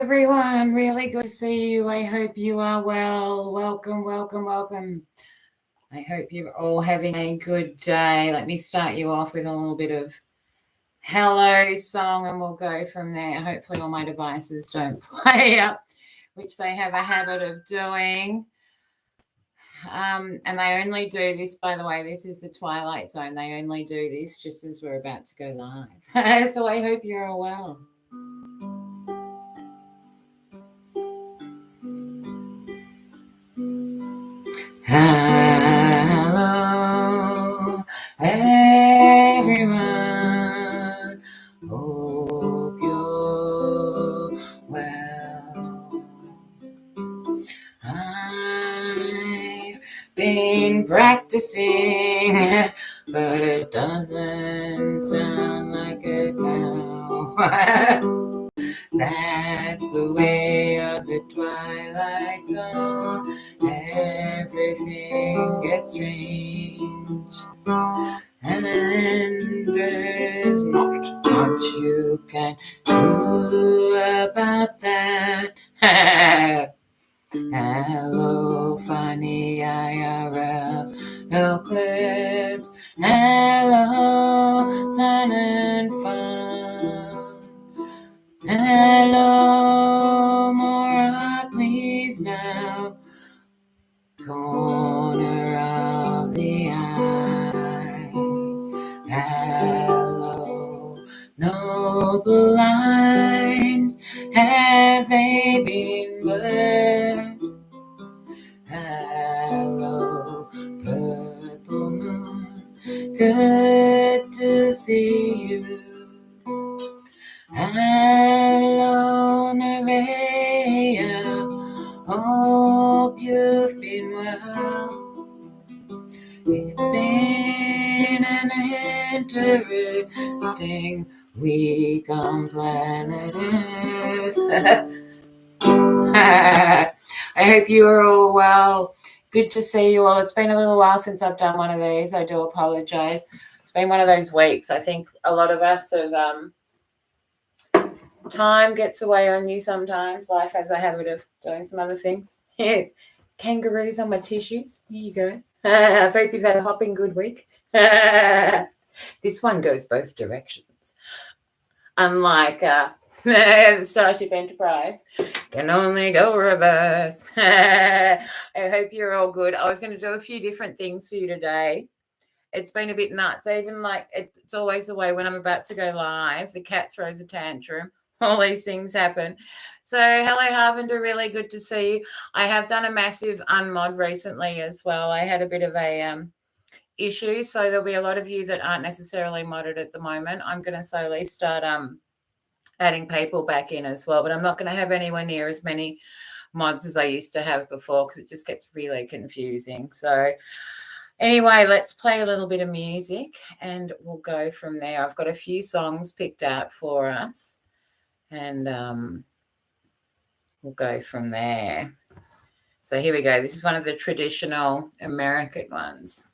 Everyone, really good to see you. I hope you are well. Welcome, welcome, welcome. I hope you're all having a good day. Let me start you off with a little bit of Hello song and we'll go from there. Hopefully all my devices don't play up, which they have a habit of doing. And they only do this, by the way, this is the Twilight Zone. They only do this just as we're about to go live. So I hope you're all well. Hello, everyone. Hope you're well. I've been practicing, but it doesn't sound like it now. That's the way of the Twilight Zone. Everything gets strange, and there's not much you can do about that. Hello, funny IRL clips. Hello, sun and fun. Hello, more please now. Corner of the eye. Hello, noble lines. Have they been blurred? Hello, purple moon. Good to see you. Hello, Nerea, hope you've been well. It's been an interesting week on planet Earth. I hope you are all well. Good to see you all. It's been a little while since I've done one of these. I do apologize. It's been one of those weeks. I think a lot of us have... time gets away on you sometimes. Life has a habit of doing some other things. Kangaroos on my tissues. Here you go. I hope you've had a hopping good week. This one goes both directions. Unlike the Starship Enterprise, can only go reverse. I hope you're all good. I was going to do a few different things for you today. It's been a bit nuts. Even like it's always the way when I'm about to go live, the cat throws a tantrum. All these things happen. So hello, Harvinder, really good to see you. I have done a massive unmod recently as well. I had a bit of a issue, so there'll be a lot of you that aren't necessarily modded at the moment. I'm going to slowly start adding people back in as well, but I'm not going to have anywhere near as many mods as I used to have before because it just gets really confusing. So anyway, let's play a little bit of music and we'll go from there. I've got a few songs picked out for us. And we'll go from there. So here we go. This is one of the traditional American ones.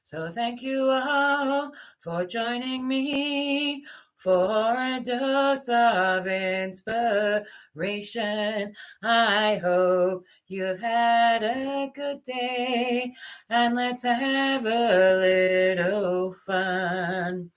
So thank you all for joining me for a dose of inspiration. I hope you've had a good day and let's have a little fun.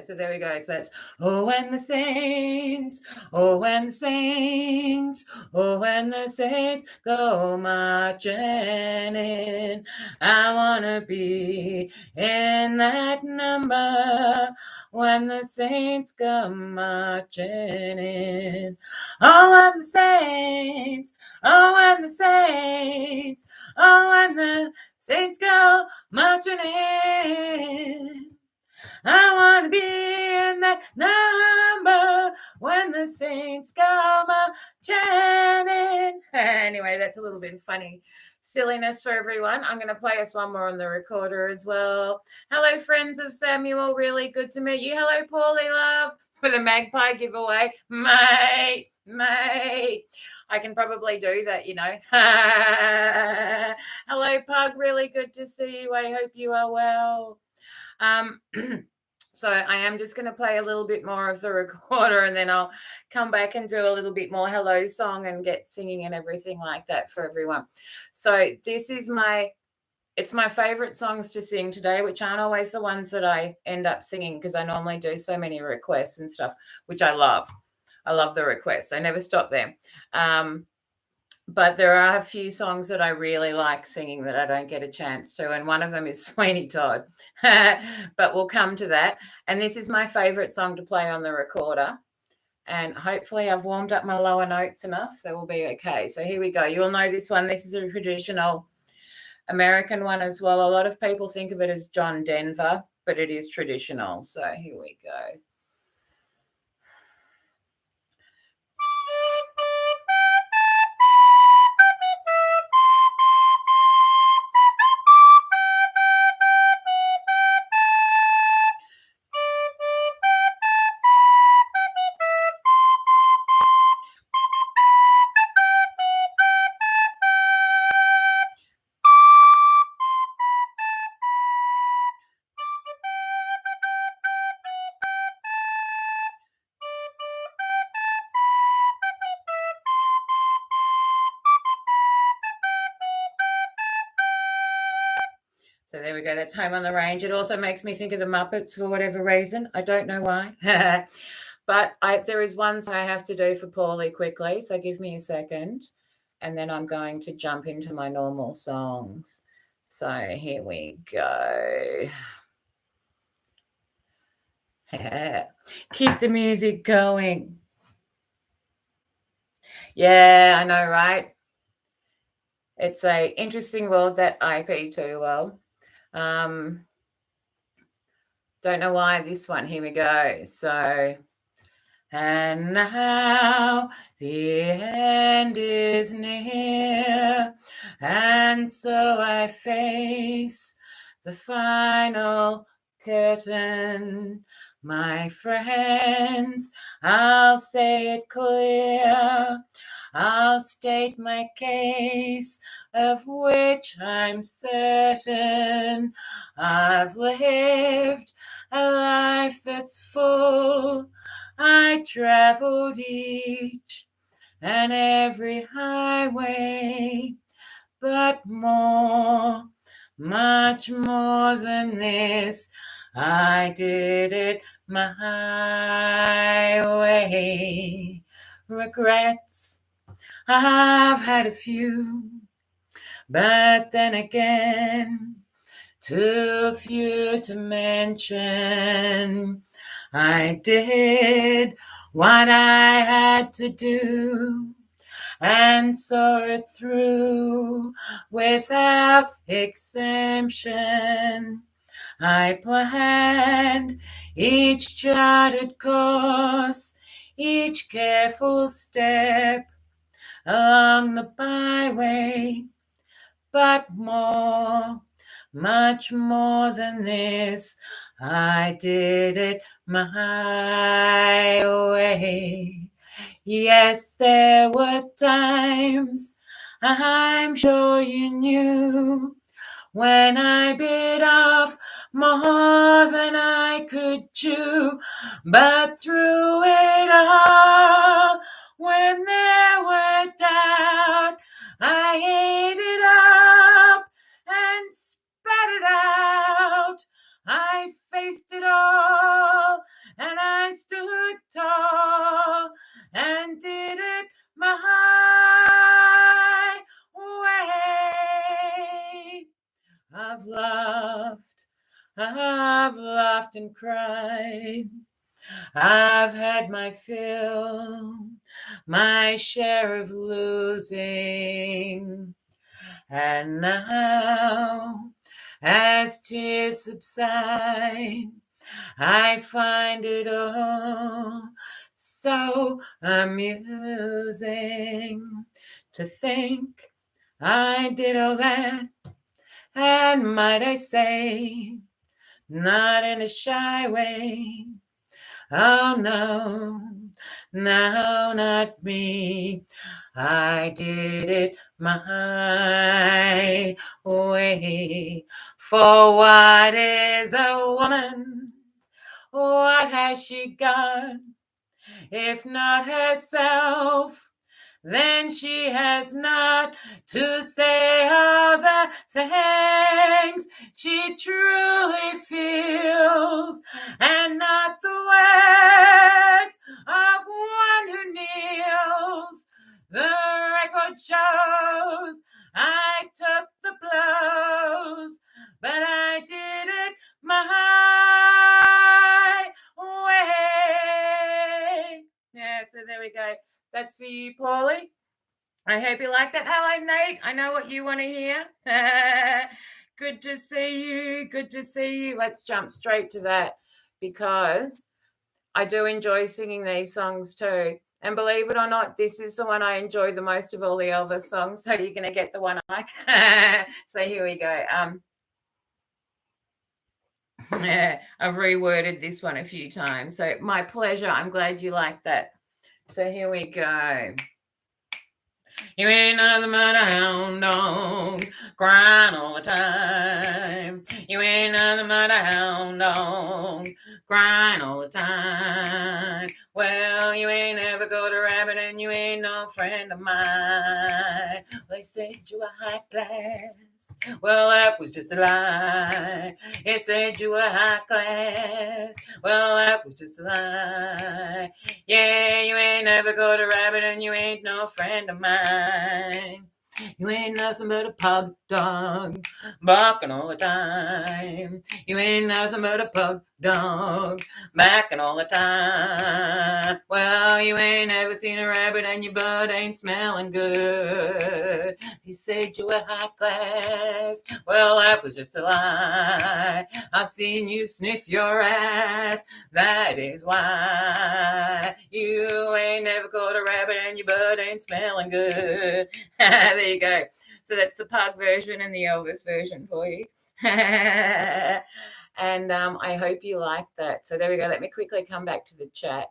So there we go. So that's, oh, when the saints, oh, when the saints, oh, when the saints go marching in, I want to be in that number when the saints come marching in. Oh, when the saints, oh, when the saints, oh, when the saints go marching in. I want to be in that number when the saints come chanting. Anyway, that's a little bit funny silliness for everyone. I'm going to play us one more on the recorder as well. Hello, friends of Samuel. Really good to meet you. Hello, Paulie Love, for the magpie giveaway. Mate. I can probably do that, you know. Hello, Pug. Really good to see you. I hope you are well. So I am just going to play a little bit more of the recorder, and then I'll come back and do a little bit more hello song and get singing and everything like that for everyone. So this is it's my favorite songs to sing today, which aren't always the ones that I end up singing because I normally do so many requests and stuff, which I love. I love the requests. I never stop there. But there are a few songs that I really like singing that I don't get a chance to, and one of them is Sweeney Todd. But we'll come to that. And this is my favorite song to play on the recorder. And hopefully I've warmed up my lower notes enough, so we'll be okay. So here we go. You'll know this one. This is a traditional American one as well. A lot of people think of it as John Denver, but it is traditional. So here we go. So there we go. That's Home on the Range. It also makes me think of the Muppets for whatever reason. I don't know why. But there is one song I have to do for Paulie quickly. So give me a second. And then I'm going to jump into my normal songs. So here we go. Keep the music going. Yeah, I know, right? It's a interesting world, that IP too. Well, don't know why this one. Here we go. So, and now the end is near, and so I face the final curtain. My friends, I'll say it clear. I'll state my case, of which I'm certain. I've lived a life that's full. I traveled each and every highway, but more, much more than this, I did it my way. Regrets, I've had a few, but then again, too few to mention. I did what I had to do and saw it through without exemption. I planned each charted course, each careful step along the byway, but more, much more than this, I did it my way. Yes, there were times, I'm sure you knew, when I bit off more than I could chew, but through it all, when there were doubt, I ate it up and spat it out. I faced it all, and I stood tall, and did it my way. I've laughed and cried. I've had my fill, my share of losing. And now, as tears subside, I find it all so amusing to think I did all that, and might I say, not in a shy way. Oh no, no, not me. I did it my way. For what is a woman? What has she got? If not herself, then she has not to say all the things she truly feels, and not the words of one who kneels. The record shows I took the blows, but I did it my way. Yeah, so there we go. That's for you, Paulie. I hope you like that. Hello, Nate. I know what you want to hear. Good to see you. Good to see you. Let's jump straight to that because I do enjoy singing these songs too. And believe it or not, this is the one I enjoy the most of all the Elvis songs. So you're going to get the one I like. So here we go. I've reworded this one a few times. So my pleasure. I'm glad you like that. So here we go. You ain't nothing but a hound dog, crying all the time. You ain't nothing but a hound dog, crying all the time. Well, you ain't ever got a rabbit and you ain't no friend of mine. They said you were high class. Well, that was just a lie. They said you were high class. Well, that was just a lie. Yeah, you ain't never got a rabbit and you ain't no friend of mine. You ain't nothing but a pug dog, barking all the time. You ain't nothing but a pug dog, barking all the time. Well, you ain't ever seen a rabbit and your butt ain't smelling good. He said you were high class. Well, that was just a lie. I've seen you sniff your ass. That is why you ain't never caught a rabbit and your butt ain't smelling good. There you go. So that's the Pug version and the Elvis version for you. And I hope you like that. So there we go. Let me quickly come back to the chat.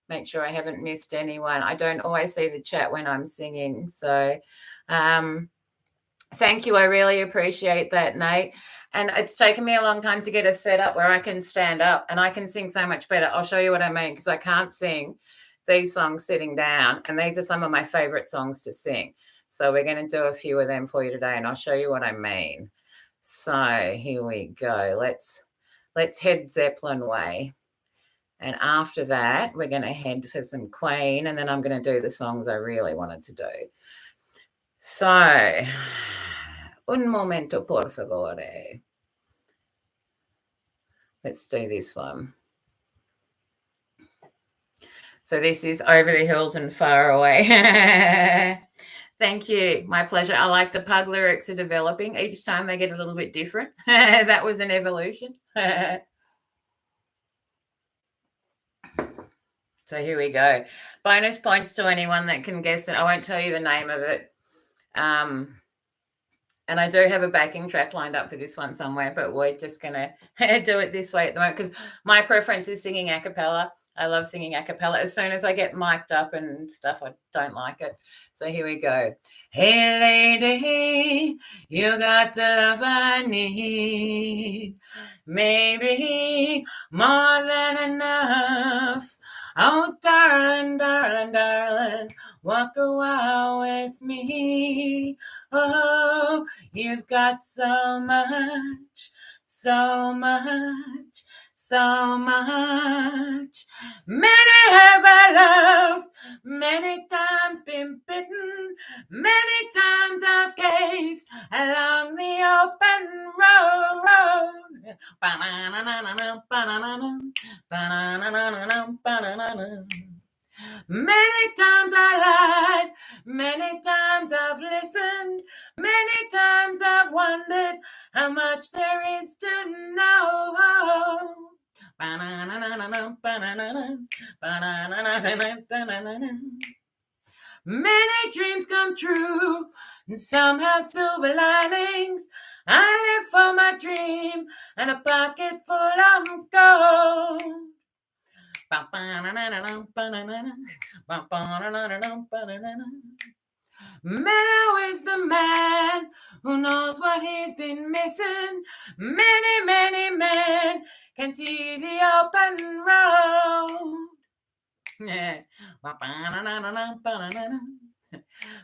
Make sure I haven't missed anyone. I don't always see the chat when I'm singing. So thank you. I really appreciate that, Nate. And it's taken me a long time to get a setup where I can stand up and I can sing so much better. I'll show you what I mean because I can't sing these songs sitting down. And these are some of my favorite songs to sing. So we're going to do a few of them for you today and I'll show you what I mean. So here we go. Let's head Zeppelin way. And after that, we're going to head for some Queen and then I'm going to do the songs I really wanted to do. So, un momento, por favore. Let's do this one. So this is Over the Hills and Far Away. Thank you. My pleasure. I like the Pug lyrics are developing. Each time they get a little bit different. That was an evolution. So here we go. Bonus points to anyone that can guess it. I won't tell you the name of it. And I do have a backing track lined up for this one somewhere, but we're just going to do it this way at the moment because my preference is singing a cappella. I love singing a cappella. As soon as I get mic'd up and stuff, I don't like it. So here we go. Hey, lady, you got the love I need. Maybe more than enough. Oh, darling, darling, darling, walk a while with me. Oh, you've got so much, so much, so much. Many have I loved, many times been bitten, many times I've gazed along the open road. Many times I lied, many times I've listened, many times I've wondered how much there is to know. Many dreams come true, and some have silver linings. I live for my dream and a pocket full of gold. Mellow is the man who knows what he's been missing. Many, many men can see the open road. Yeah.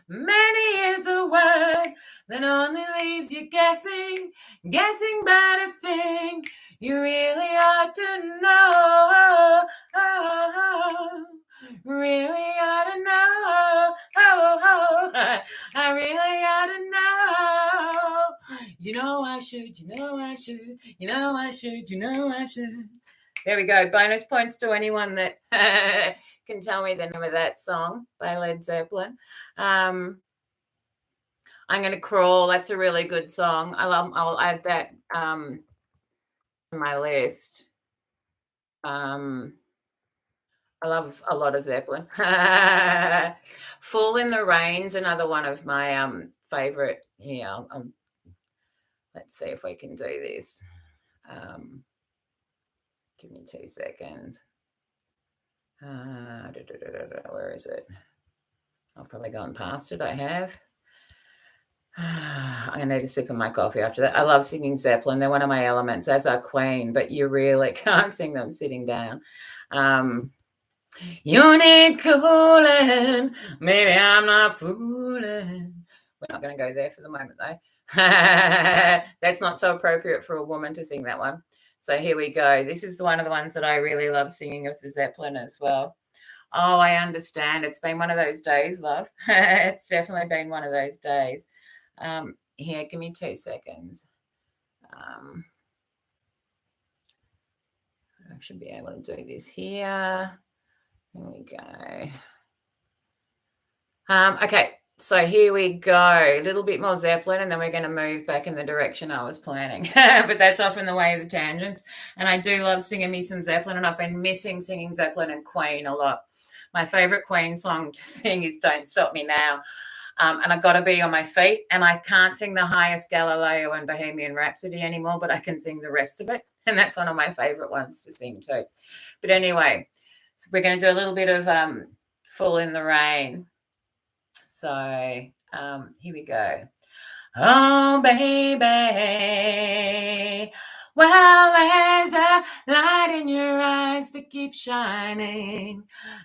Many is a word that only leaves you guessing, guessing about a thing you really ought to know. Really ought to know. I really ought to know. You know I should, you know I should, you know I should, you know I should. There we go. Bonus points to anyone that can tell me the name of that song by Led Zeppelin. I'm going to Crawl. That's a really good song. I'll add that to my list. I love a lot of Zeppelin. Fall in the Rain's another one of my favorite. Yeah, let's see if we can do this. Give me 2 seconds. Where is it? I've probably gone past it. I have. I'm going to need a sip of my coffee after that. I love singing Zeppelin. They're one of my elements, as are Queen, but you really can't sing them sitting down. You need cooling. Maybe I'm not fooling. We're not going to go there for the moment, though. That's not so appropriate for a woman to sing that one. So here we go. This is one of the ones that I really love singing with the Zeppelin as well. Oh, I understand. It's been one of those days, love. It's definitely been one of those days. Here, give me 2 seconds. I should be able to do this here. There we go. Okay, so here we go. A little bit more Zeppelin, and then we're going to move back in the direction I was planning. But that's often the way of the tangents. And I do love singing me some Zeppelin, and I've been missing singing Zeppelin and Queen a lot. My favourite Queen song to sing is Don't Stop Me Now. And I've got to be on my feet, and I can't sing the highest Galileo and Bohemian Rhapsody anymore, but I can sing the rest of it, and that's one of my favourite ones to sing too. But anyway, so we're going to do a little bit of Fall in the Rain. So here we go. Oh, baby, well, there's a light in your eyes that keeps shining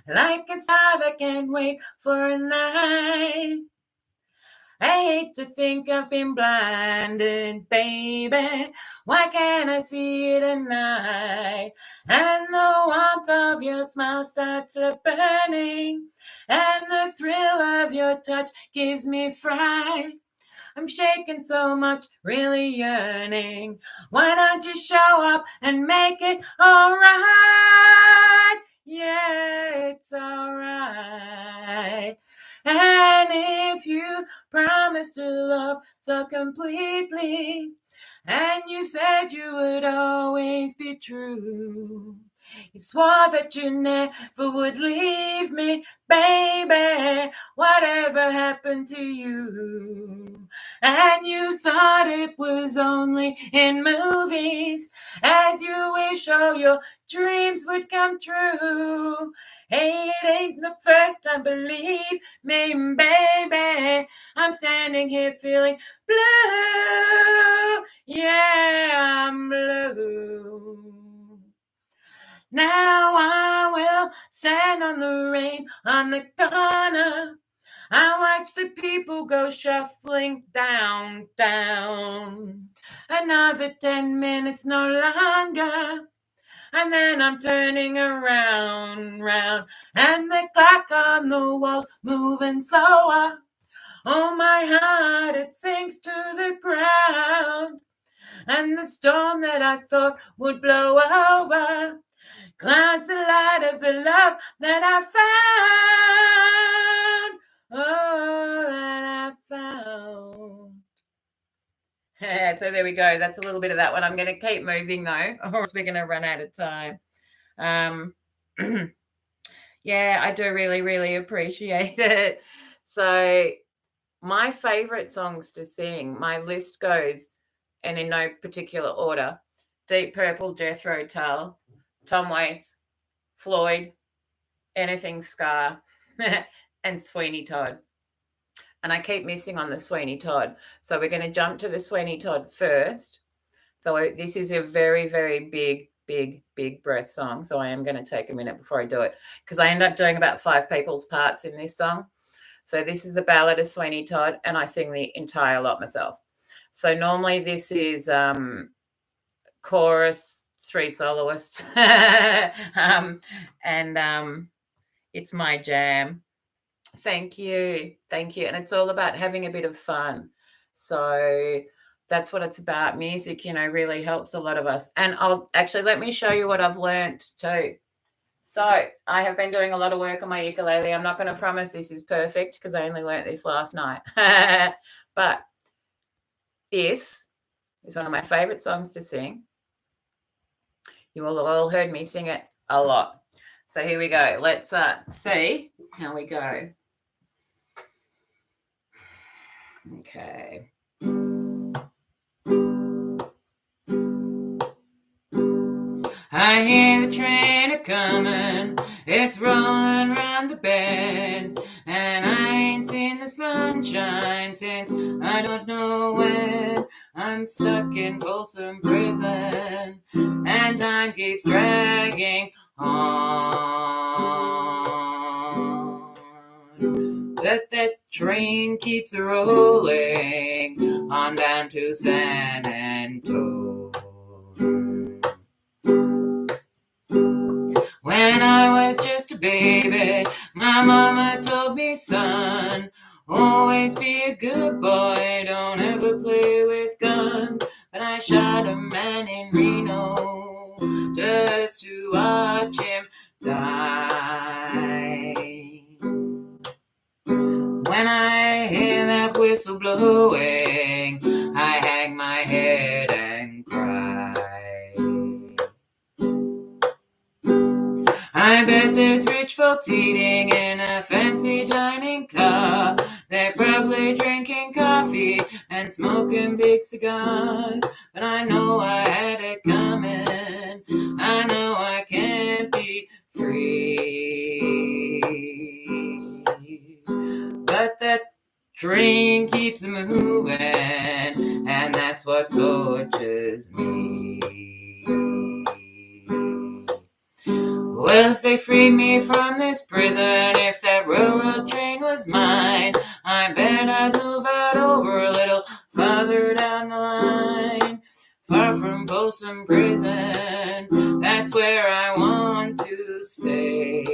like a star that can't wait for a night. I hate to think I've been blinded, baby. Why can't I see it at night? And the warmth of your smile starts a burning, and the thrill of your touch gives me fright. I'm shaking so much, really yearning. Why don't you show up and make it all right? Yeah, it's all right. And if you promise to love so completely, and you said you would always be true, you swore that you never would leave me, baby. Whatever happened to you? And you thought it was only in movies, as you wish all your dreams would come true. Hey, it ain't the first time, believe me, baby. I'm standing here feeling blue. Yeah, I'm blue. Now I will stand on the rain on the corner. I watch the people go shuffling down. Another 10 minutes, no longer. And then I'm turning around, and the clock on the wall's moving slower. Oh, my heart, it sinks to the ground. And the storm that I thought would blow over clouds the light of the love that I found. Oh, that I found. so there we go. That's a little bit of that one. I'm going to keep moving though, or else we're going to run out of time. Yeah, I do really, really appreciate it. So my favorite songs to sing, my list goes, and in no particular order: Deep Purple, Jethro Tull, Tom Waits, Floyd, Anything Ska, and Sweeney Todd. And I keep missing on the Sweeney Todd. So we're going to jump to the Sweeney Todd first. So this is a very, very big breath song. So I am going to take a minute before I do it, because I end up doing about 5 people's parts in this song. So this is the Ballad of Sweeney Todd, and I sing the entire lot myself. So normally this is chorus, 3 soloists, and it's my jam. Thank you. And it's all about having a bit of fun. So that's what it's about. Music, really helps a lot of us. And let me show you what I've learned too. So I have been doing a lot of work on my ukulele. I'm not going to promise this is perfect, because I only learnt this last night. But this is one of my favorite songs to sing. You all have all heard me sing it a lot. So here we go. Let's see how we go. Okay. I hear the train a-comin', it's rollin' round the bend, and I ain't seen the sunshine since I don't know when. I'm stuck in Folsom prison, and time keeps dragging on. But that train keeps rolling on down to San Antonio. When I was just a baby, my mama told me, son, always be a good boy, don't ever play with guns. But I shot a man in Reno just to watch him die. When I hear that whistle blowing, I hang my head and cry. I bet there's rich folks eating in a fancy dining car. They're probably drinking coffee and smoking big cigars. But I know I had it coming. I know I can't be free. But that train keeps moving, and that's what tortures me. Well, if they freed me from this prison, if that railroad train was mine, I bet I'd move out over a little farther down the line. Far from Folsom prison, that's where I want to stay.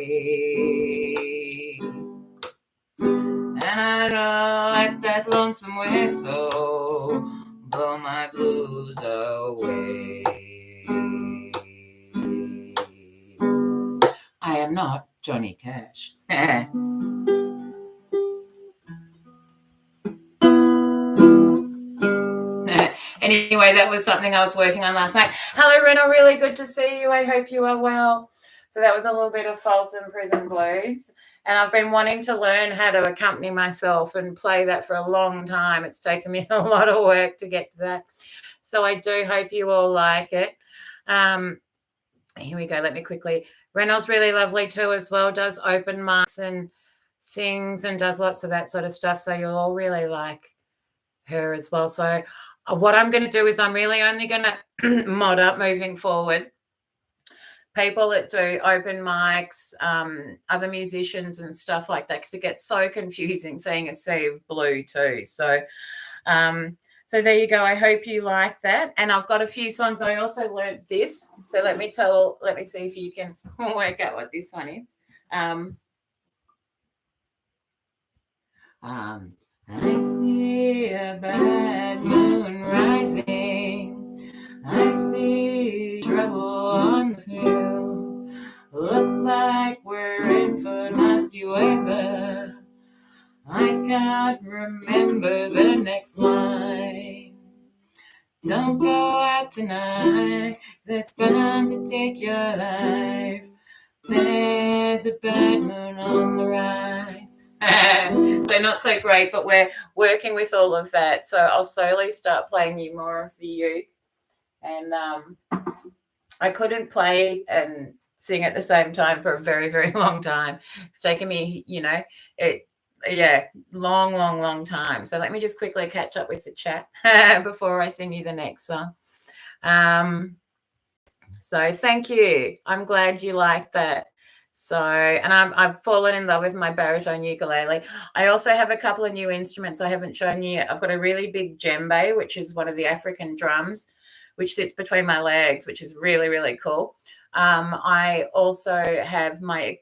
And I'd let that lonesome whistle blow my blues away. I am not Johnny Cash. Anyway, that was something I was working on last night. Hello, Reno. Really good to see you. I hope you are well. So that was a little bit of Folsom Prison Blues. And I've been wanting to learn how to accompany myself and play that for a long time. It's taken me a lot of work to get to that. So I do hope you all like it. Here we go. Let me quickly. Reno's really lovely too as well. Does open mics and sings and does lots of that sort of stuff. So you'll all really like her as well. So what I'm going to do is I'm really only going to mod up moving forward people that do open mics, other musicians and stuff like that, because it gets so confusing seeing a sea of blue too. So so there you go. I hope you like that. And I've got a few songs. I also learned this. So let me see if you can work out what this one is. I see a bad moon rising. I see trouble on the field. Looks like we're in for nasty weather. I can't remember the next line. Don't go out tonight, that's bound to take your life. There's a bad moon on the rise. So not so great, but we're working with all of that. So I'll slowly start playing you more of the uke. And I couldn't play and sing at the same time for a very, very long time. It's taken me, long time. So let me just quickly catch up with the chat before I sing you the next song. So thank you. I'm glad you liked that. So, and I've fallen in love with my baritone ukulele. I also have a couple of new instruments I haven't shown you yet. I've got a really big djembe, which is one of the African drums, which sits between my legs, which is really, really cool. I also have my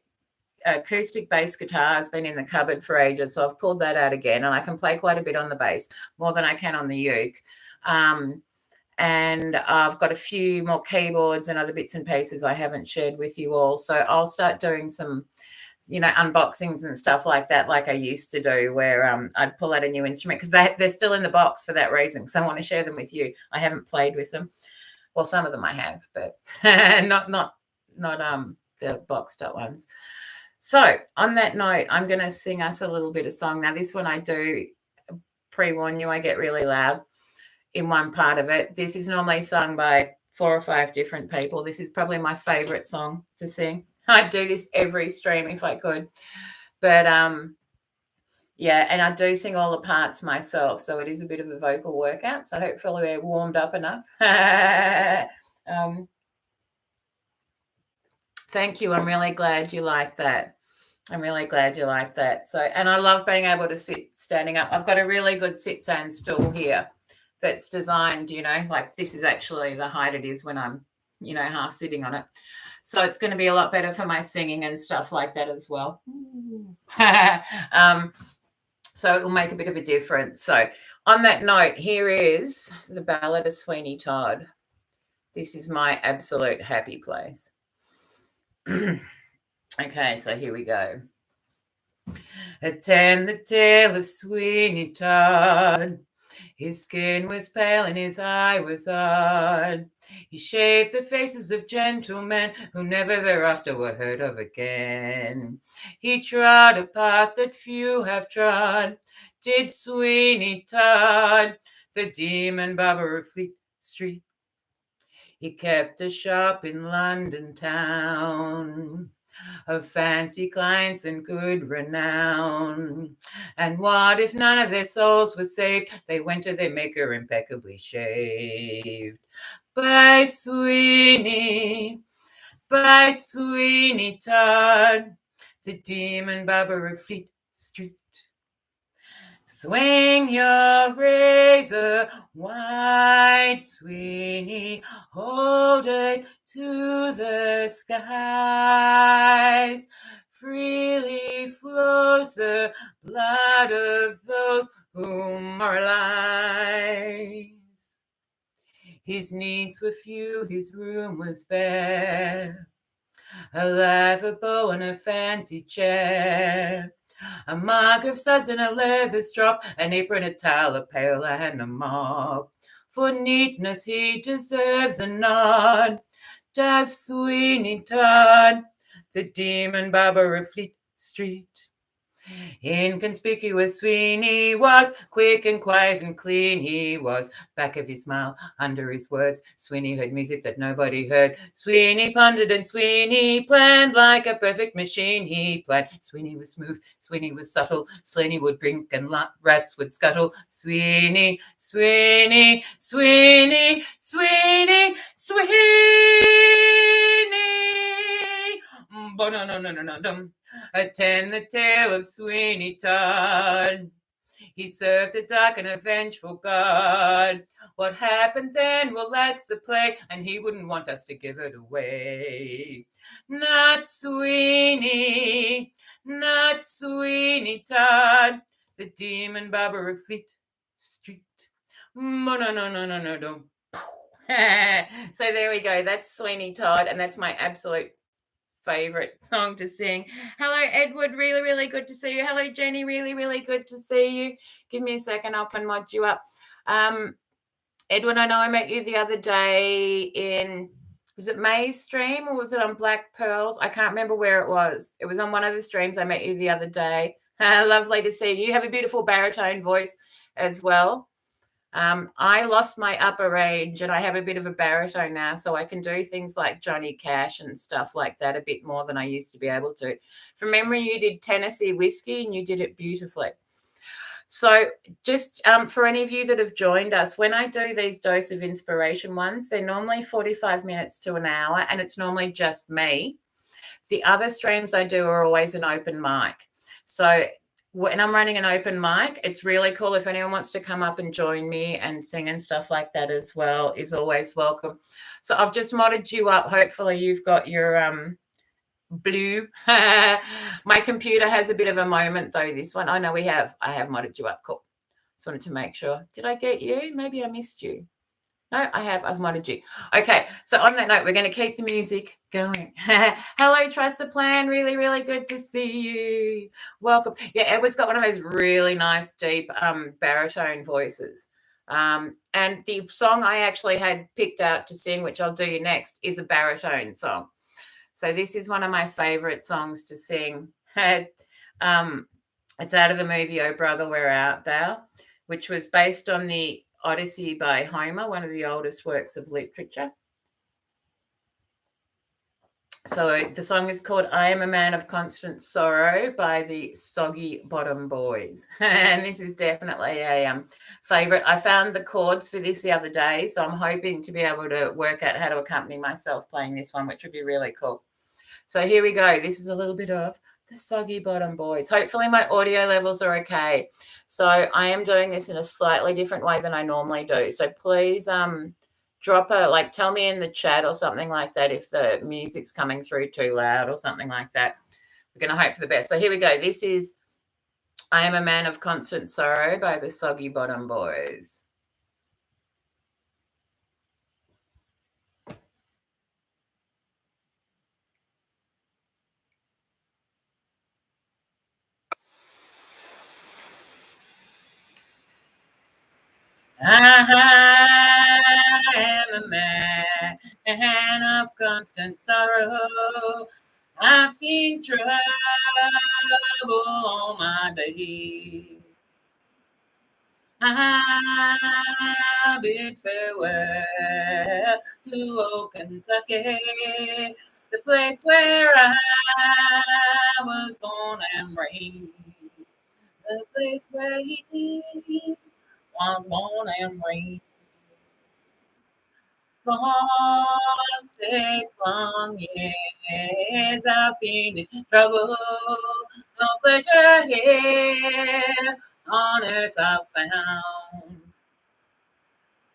acoustic bass guitar has been in the cupboard for ages, so I've pulled that out again, and I can play quite a bit on the bass, more than I can on the uke. And I've got a few more keyboards and other bits and pieces I haven't shared with you all. So I'll start doing some, unboxings and stuff like that, like I used to do, where I'd pull out a new instrument because they're still in the box for that reason, because I want to share them with you. I haven't played with them. Well, some of them I have, but not the boxed up ones. So on that note, I'm going to sing us a little bit of song. Now, this one I do pre-warn you, I get really loud in one part of it. This is normally sung by 4 or 5 different people. This is probably my favorite song to sing. I'd do this every stream if I could. But yeah, and I do sing all the parts myself, so it is a bit of a vocal workout. So hopefully we're warmed up enough. Thank you. I'm really glad you like that. I'm really glad you like that. So, and I love being able to sit standing up. I've got a really good sit-stand stool here that's designed, like this is actually the height it is when I'm, half sitting on it. So it's going to be a lot better for my singing and stuff like that as well. So it will make a bit of a difference. So on that note, here is the Ballad of Sweeney Todd. This is my absolute happy place. Okay, so here we go. Attend the tale of Sweeney Todd. His skin was pale and his eye was odd. He shaved the faces of gentlemen who never thereafter were heard of again. He trod a path that few have trod, did Sweeney Todd, the demon barber of Fleet Street. He kept a shop in London town, of fancy clients and good renown. And what if none of their souls were saved? They went to their maker impeccably shaved. By Sweeney Todd, the demon barber of Fleet Street. Swing your razor white, Sweeney, hold it to the skies. Freely flows the blood of those who moralize. His needs were few, his room was bare, a live bow and a fancy chair, a mug of suds and a leather strop, an apron, a towel, a pail, and a mop. For neatness he deserves a nod, does Sweeney Todd, the demon barber of Fleet Street. Inconspicuous Sweeney was, quick and quiet and clean he was. Back of his smile, under his words, Sweeney heard music that nobody heard. Sweeney pondered and Sweeney planned, like a perfect machine he planned. Sweeney was smooth, Sweeney was subtle, Sweeney would drink and rats would scuttle. Sweeney, Sweeney, Sweeney, Sweeney, Sweeney. Bo-no-no-no-no-no-dum. Attend the tale of Sweeney Todd. He served a dark and a vengeful God. What happened then? Well, that's the play, and he wouldn't want us to give it away. Not Sweeney Todd, the demon barber of Fleet Street. No. So there we go. That's Sweeney Todd, and that's my absolute favorite song to sing. Hello, Edward. Really, really good to see you. Hello, Jenny. Really, really good to see you. Give me a second. I'll mod you up. Edwin, I know I met you the other day in, was it May's stream or was it on Black Pearls? I can't remember where it was. It was on one of the streams I met you the other day. Lovely to see you. You have a beautiful baritone voice as well. I lost my upper range and I have a bit of a baritone now, so I can do things like Johnny Cash and stuff like that a bit more than I used to be able to. From memory, you did Tennessee Whiskey and you did it beautifully. So, just for any of you that have joined us, when I do these dose of inspiration ones, they're normally 45 minutes to an hour, and it's normally just me. The other streams I do are always an open mic. So, when I'm running an open mic, it's really cool. If anyone wants to come up and join me and sing and stuff like that as well, is always welcome. So, I've just modded you up. Hopefully, you've got your blue. My computer has a bit of a moment though, this one. I know I have modded you up. Cool. Just wanted to make sure. Did I get you? Maybe I missed you. No, I've modded you. Okay, so on that note, we're going to keep the music going. Hello, Trust the Plan. Really, really good to see you. Welcome. Yeah, Edward's got one of those really nice, deep baritone voices. And the song I actually had picked out to sing, which I'll do next, is a baritone song. So this is one of my favorite songs to sing. It's out of the movie Oh Brother, Where Art Thou, which was based on the Odyssey by Homer, one of the oldest works of literature. So the song is called I Am a Man of Constant Sorrow by the Soggy Bottom Boys. And this is definitely a favourite. I found the chords for this the other day, so I'm hoping to be able to work out how to accompany myself playing this one, which would be really cool. So here we go. This is a little bit of the Soggy Bottom Boys. Hopefully my audio levels are okay. So I am doing this in a slightly different way than I normally do. So please tell me in the chat or something like that if the music's coming through too loud or something like that. We're going to hope for the best. So here we go. This is I Am a Man of Constant Sorrow by the Soggy Bottom Boys. I am a man of constant sorrow. I've seen trouble all my days. I bid farewell to old Kentucky, the place where I was born and raised, the place where he was born and raised. For 6 long years I've been in trouble, no pleasure here on earth I've found.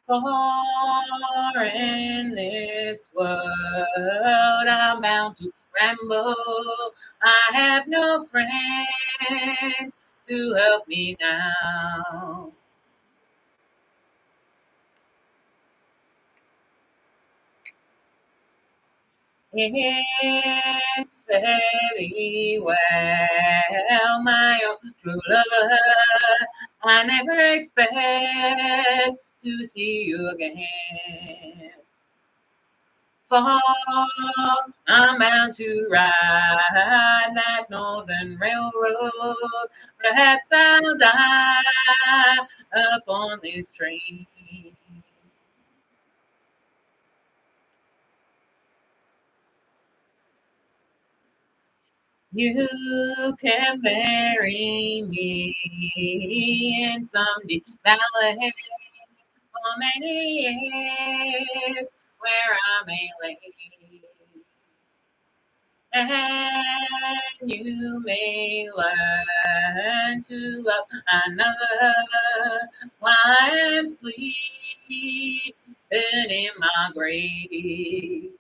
For in this world I'm bound to ramble, I have no friends to help me now. It's very well, my own true lover. I never expect to see you again. For I'm bound to ride that northern railroad. Perhaps I'll die upon this train. You can bury me in some deep valley for many years where I may lay. And you may learn to love another while I'm sleeping in my grave.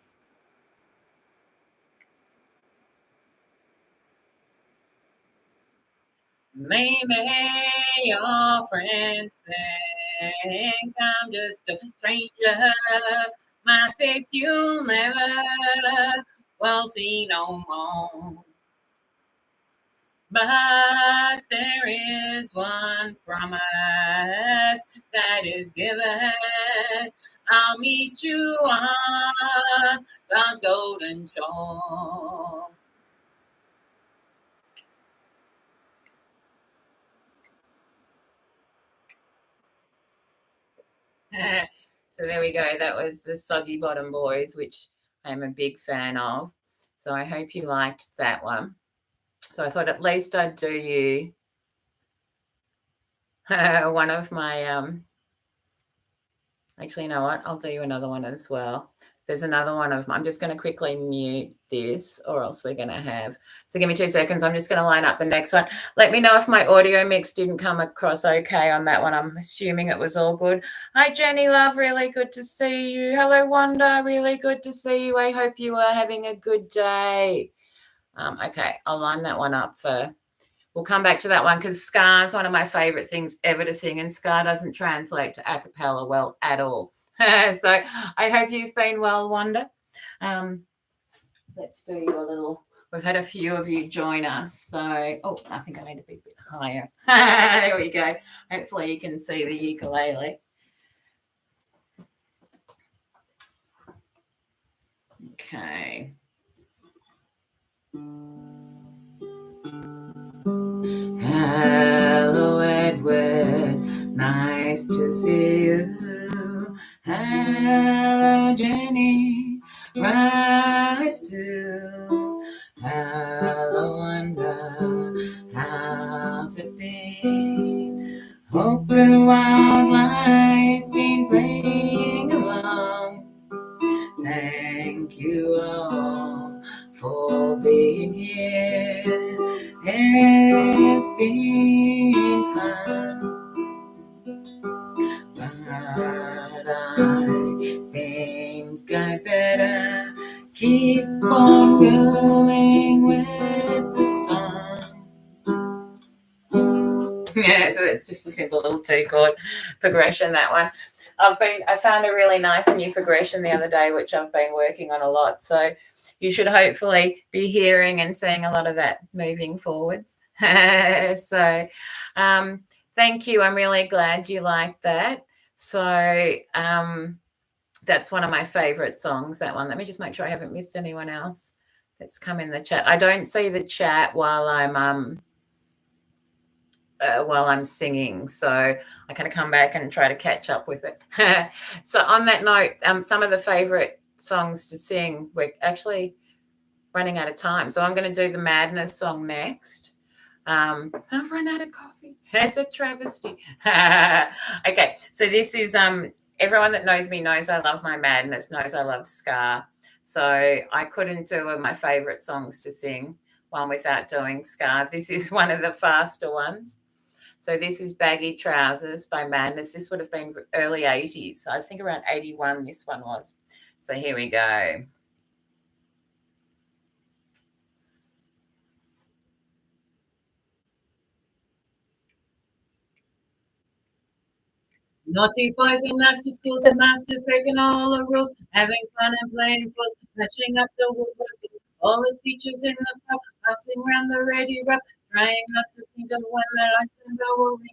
Maybe your friends think I'm just a stranger. My face you'll never will see no more. But there is one promise that is given. I'll meet you on God's golden shore. So there we go. That was the Soggy Bottom Boys, which I'm a big fan of. So I hope you liked that one. So I thought at least I'd do you one of my actually, you know what? I'll do you another one as well. There's another one of I'm just going to quickly mute this or else we're going to have. So give me 2 seconds. I'm just going to line up the next one. Let me know if my audio mix didn't come across okay on that one. I'm assuming it was all good. Hi, Jenny Love. Really good to see you. Hello, Wanda. Really good to see you. I hope you are having a good day. Okay, I'll line that one up for we'll come back to that one because ska is one of my favorite things ever to sing, and ska doesn't translate to a cappella well at all. So I hope you've been well, Wanda. Let's do you a little. We've had a few of you join us. So, oh, I think I need to be a bit higher. There we go. Hopefully you can see the ukulele. Okay. Hello, Edward. Nice to see you. Hello, Jenny. Rise to. Hello, Wanda. How's it been? Hope the wildlife's been playing along. Thank you all for being here. It's been fun, but I think I better keep on going with the song. Yeah, so it's just a simple little 2-chord progression, that one. I found a really nice new progression the other day, which I've been working on a lot. So you should hopefully be hearing and seeing a lot of that moving forwards. So thank you. I'm really glad you liked that. So that's one of my favorite songs, that one. Let me just make sure I haven't missed anyone else that's come in the chat. I don't see the chat while I'm singing, so I kind of come back and try to catch up with it. So on that note, some of the favorite songs to sing, we're actually running out of time, so I'm going to do the Madness song next. I've run out of coffee. It's a travesty. Okay, so this is everyone that knows me knows I love my madness, knows I love ska, so I couldn't do my favorite songs to sing one without doing ska. This is one of the faster ones. So this is Baggy Trousers by Madness. This would have been early 80s. I think around 81 this one was. So here we go. Naughty boys in nasty schools and masters breaking all the rules, having fun and playing fools, touching up the woodwork. All the teachers in the pub, passing around the ready rub, trying not to think of when their life can go over.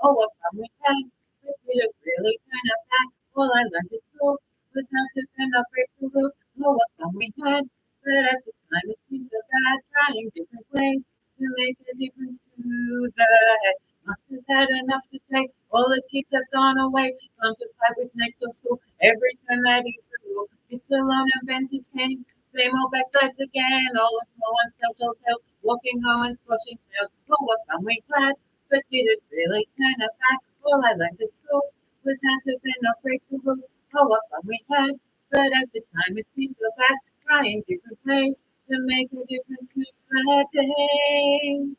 Oh, what fun we had! We did it really kind of bad. All I learned at school was how to kind of break the rules. Oh, what fun we had! But at the time it seems so bad, trying different ways to make a difference to the head. Masters had enough to take. All the kids have gone away. Gone to fight with next door school. Every time that he's cool. Sits alone and bends his cane. Same old backsides again. All the small ones tell tales. Walking home and squashing snails. Oh, what fun we had! But did it really kind of bad? All I learned at school was how to bend or break the rules. Oh, what fun we had! But at the time it seemed so bad. Trying different ways to make a difference to that day.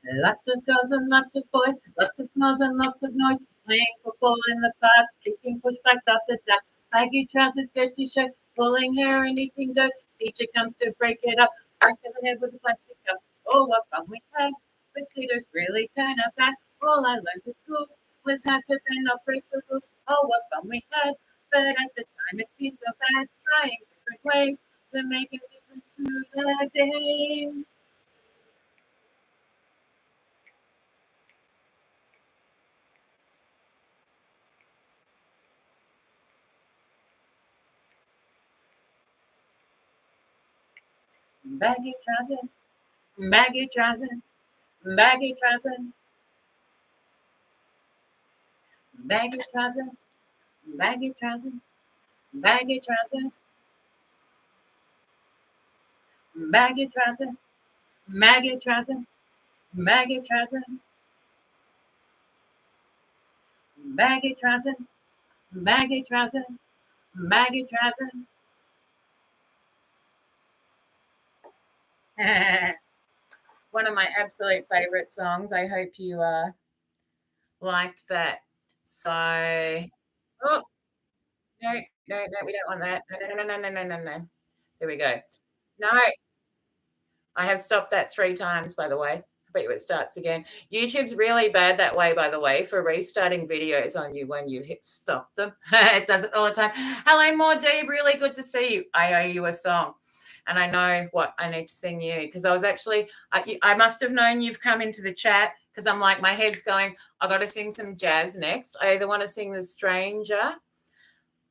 Lots of girls and lots of boys, lots of smiles and lots of noise, playing football in the park, kicking pushbacks off the duck, baggy trousers, dirty shirt, pulling hair and eating dirt. Teacher comes to break it up, back of the head with a plastic cup. Oh, what fun we had! But did it really turn out bad? All I learned at school was how to bend, not break the rules. Oh, what fun we had. But at the time it seemed so bad, trying different ways to make a difference to the day. Baggy trousers, baggy trousers, baggy trousers, baggy trousers, baggy trousers, baggy trousers, baggy trousers, baggy trousers, baggy trousers, baggy trousers, baggy trousers, baggy trousers. One of my absolute favorite songs. I hope you liked that. So, oh, no, no, no, we don't want that. No, no, no, no, no, no, no, no. There we go. No, I have stopped that 3 times, by the way. I bet you it starts again. YouTube's really bad that way, by the way, for restarting videos on you when you've hit stop them. It does it all the time. Hello, Maudie. Really good to see you. I owe you a song. And I know what I need to sing you because I was actually, I must have known you've come into the chat because I'm like, my head's going, I got to sing some jazz next. I either want to sing The Stranger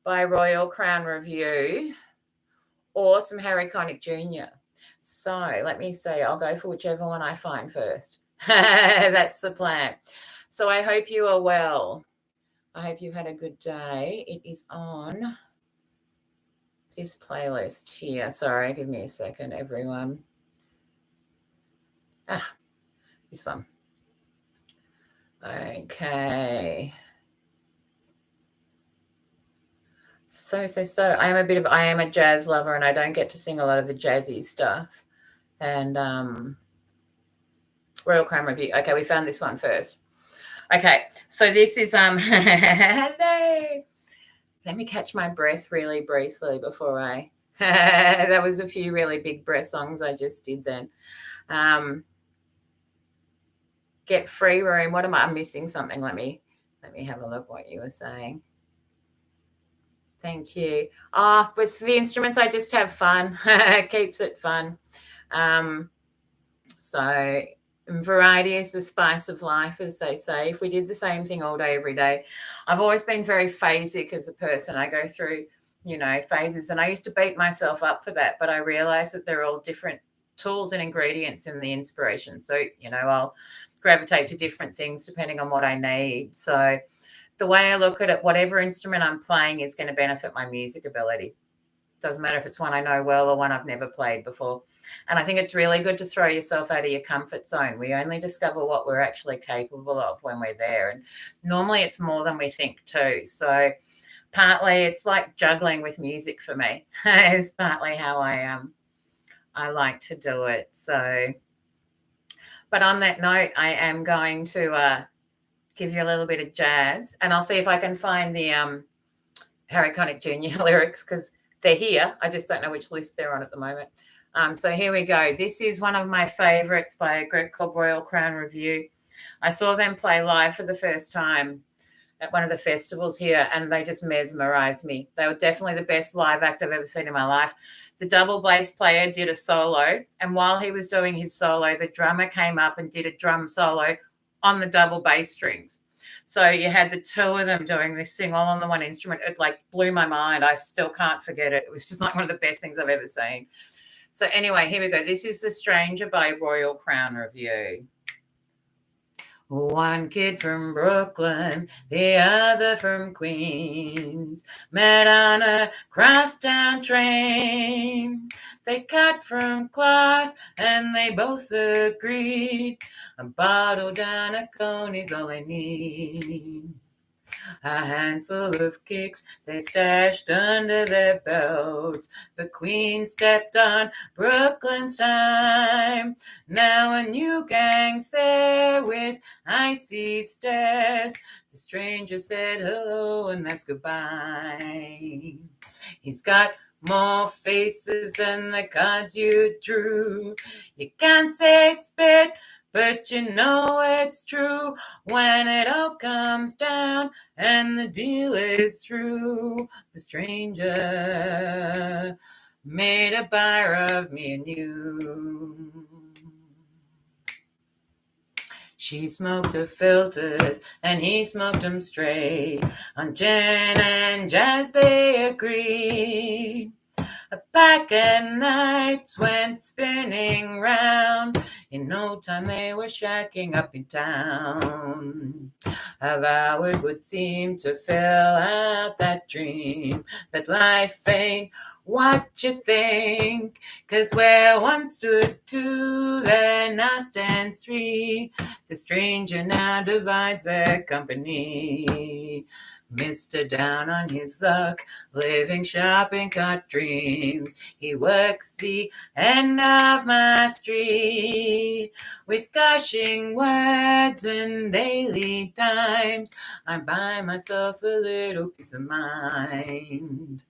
by Royal Crown Revue or some Harry Connick Jr. So let me see. I'll go for whichever one I find first. That's the plan. So I hope you are well. I hope you've had a good day. It is on this playlist here. Sorry, give me a second, everyone. This one. Okay. So I am a jazz lover and I don't get to sing a lot of the jazzy stuff. And Royal Crown Revue. Okay, we found this one first. Okay, so this is hello. Let me catch my breath really briefly before I that was a few really big breath songs I just did then. Get free room. What am I? I'm missing something. Let me have a look what you were saying. Thank you. With the instruments, I just have fun. It keeps it fun. So variety is the spice of life, as they say. If we did the same thing all day, every day, I've always been very phasic as a person. I go through, phases, and I used to beat myself up for that, but I realized that they're all different tools and ingredients in the inspiration. So, I'll gravitate to different things depending on what I need. So the way I look at it, whatever instrument I'm playing is going to benefit my music ability. Doesn't matter if it's one I know well or one I've never played before. And I think it's really good to throw yourself out of your comfort zone. We only discover what we're actually capable of when we're there. And normally it's more than we think too. So partly it's like juggling with music for me. It's partly how I like to do it. So, but on that note, I am going to give you a little bit of jazz, and I'll see if I can find the Harry Connick Jr. lyrics because they're here. I just don't know which list they're on at the moment. So here we go. This is one of my favorites by a group called Royal Crown Revue. I saw them play live for the first time at one of the festivals here, and they just mesmerized me. They were definitely the best live act I've ever seen in my life. The double bass player did a solo, and while he was doing his solo, the drummer came up and did a drum solo on the double bass strings. So you had the two of them doing this thing all on the one instrument. It blew my mind. I still can't forget it. It was just like one of the best things I've ever seen. So anyway, here we go. This is The Stranger by Royal Crown Revue. One kid from Brooklyn, the other from Queens, met on a crosstown train. They cut from class and they both agreed a bottle down a cone is all they need. A handful of kicks they stashed under their belts. The Queen stepped on Brooklyn's time. Now a new gang's there with icy stares. The stranger said hello and that's goodbye. He's got more faces than the cards you drew. You can't say spit, But you know it's true when it all comes down and the deal is through. The stranger made a buyer of me and you. She smoked the filters and he smoked them straight. On gin and jazz they agreed. A pack of nights went spinning round. In no time they were shacking up in town. A vow it would seem to fill out that dream. But life ain't what you think. 'Cause where one stood two, there now stands three. The stranger now divides their company. Mr. Down on his luck, living sharp and cut dreams. He works the end of my street with gushing words and daily times. I buy myself a little peace of mind.